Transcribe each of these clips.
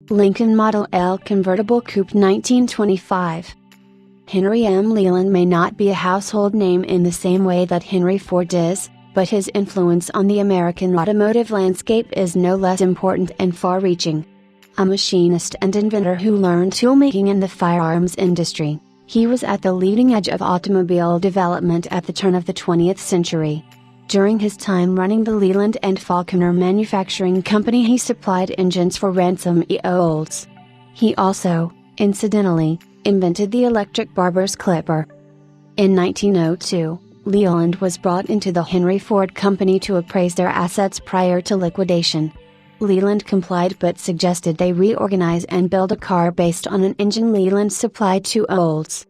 Lincoln Model L Convertible Coupe 1925. Henry M. Leland may not be a household name in the same way that Henry Ford is, but his influence on the American automotive landscape is no less important and far-reaching. A machinist and inventor who learned toolmaking in the firearms industry, he was at the leading edge of automobile development at the turn of the 20th century. During his time running the Leland and Falconer Manufacturing Company, he supplied engines for Ransom E. Olds. He also, incidentally, invented the electric barber's clipper. In 1902, Leland was brought into the Henry Ford Company to appraise their assets prior to liquidation. Leland complied but suggested they reorganize and build a car based on an engine Leland supplied to Olds.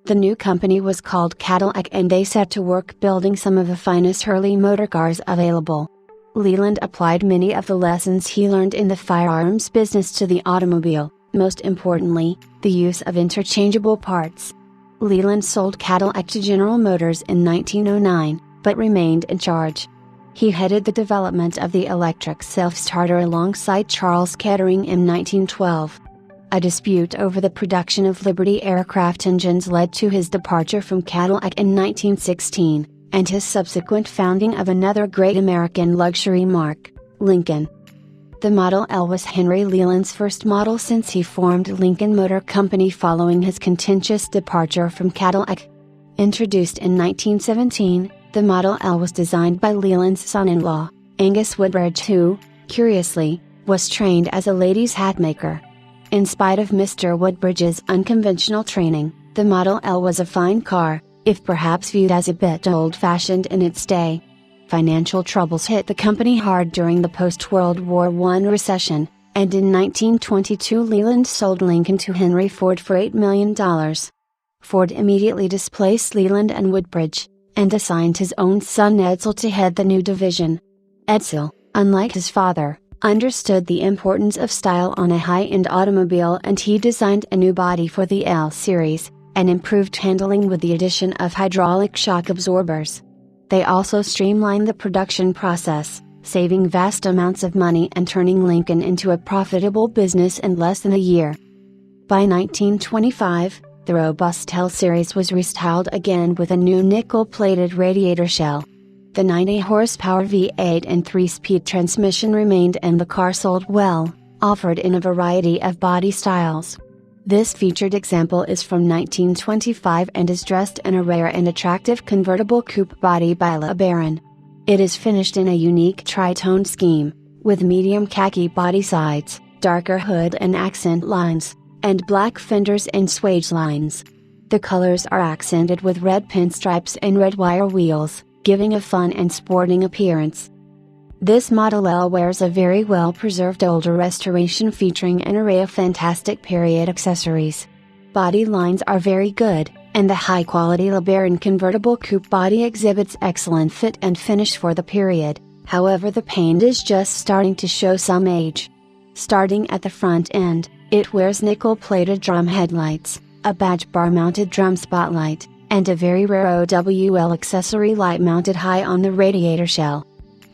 The new company was called Cadillac, and they set to work building some of the finest early motor cars available. Leland applied many of the lessons he learned in the firearms business to the automobile, most importantly, the use of interchangeable parts. Leland sold Cadillac to General Motors in 1909, but remained in charge. He headed the development of the electric self-starter alongside Charles Kettering in 1912. A dispute over the production of Liberty aircraft engines led to his departure from Cadillac in 1916, and his subsequent founding of another great American luxury marque, Lincoln. The Model L was Henry Leland's first model since he formed Lincoln Motor Company following his contentious departure from Cadillac. Introduced in 1917, the Model L was designed by Leland's son-in-law, Angus Woodbridge, who, curiously, was trained as a ladies' hat maker. In spite of Mr. Woodbridge's unconventional training, the Model L was a fine car, if perhaps viewed as a bit old-fashioned in its day. Financial troubles hit the company hard during the post-World War I recession, and in 1922 Leland sold Lincoln to Henry Ford for $8 million. Ford immediately displaced Leland and Woodbridge, and assigned his own son Edsel to head the new division. Edsel, unlike his father, understood the importance of style on a high-end automobile, and he designed a new body for the L series, and improved handling with the addition of hydraulic shock absorbers. They also streamlined the production process, saving vast amounts of money and turning Lincoln into a profitable business in less than a year. By 1925, the robust L series was restyled again with a new nickel-plated radiator shell. The 90-horsepower V8 and 3-speed transmission remained, and the car sold well, offered in a variety of body styles. This featured example is from 1925 and is dressed in a rare and attractive convertible coupe body by LeBaron. It is finished in a unique tri-tone scheme, with medium khaki body sides, darker hood and accent lines, and black fenders and swage lines. The colors are accented with red pinstripes and red wire wheels, giving a fun and sporting appearance. This Model L wears a very well-preserved older restoration featuring an array of fantastic period accessories. Body lines are very good, and the high-quality LeBaron convertible coupe body exhibits excellent fit and finish for the period. However, the paint is just starting to show some age. Starting at the front end, it wears nickel-plated drum headlights, a badge bar-mounted drum spotlight, and a very rare OWL accessory light mounted high on the radiator shell.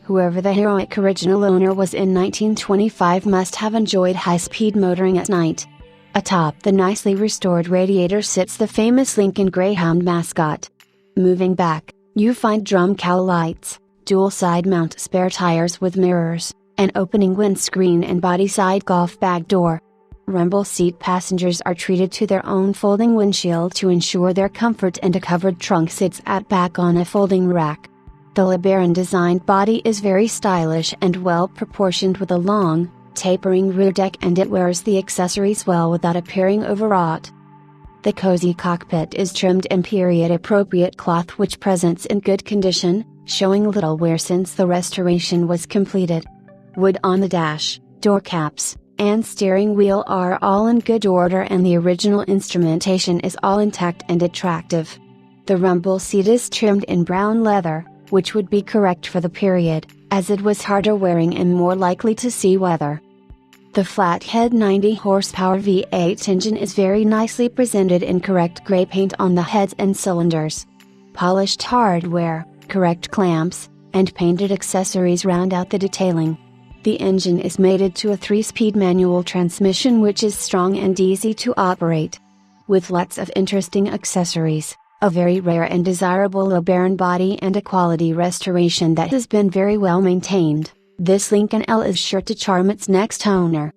Whoever the heroic original owner was in 1925 must have enjoyed high-speed motoring at night. Atop the nicely restored radiator sits the famous Lincoln Greyhound mascot. Moving back, you find drum cowl lights, dual side mount spare tires with mirrors, an opening windscreen and body side golf bag door. Rumble seat passengers are treated to their own folding windshield to ensure their comfort, and a covered trunk sits at back on a folding rack. The LeBaron designed body is very stylish and well proportioned with a long, tapering rear deck, and it wears the accessories well without appearing overwrought. The cozy cockpit is trimmed in period-appropriate cloth which presents in good condition, showing little wear since the restoration was completed. Wood on the dash, door caps, and steering wheel are all in good order, and the original instrumentation is all intact and attractive. The rumble seat is trimmed in brown leather, which would be correct for the period, as it was harder wearing and more likely to see weather. The flathead 90-horsepower V8 engine is very nicely presented in correct gray paint on the heads and cylinders. Polished hardware, correct clamps, and painted accessories round out the detailing. The engine is mated to a 3-speed manual transmission which is strong and easy to operate. With lots of interesting accessories, a very rare and desirable LeBaron body and a quality restoration that has been very well maintained, this Lincoln L is sure to charm its next owner.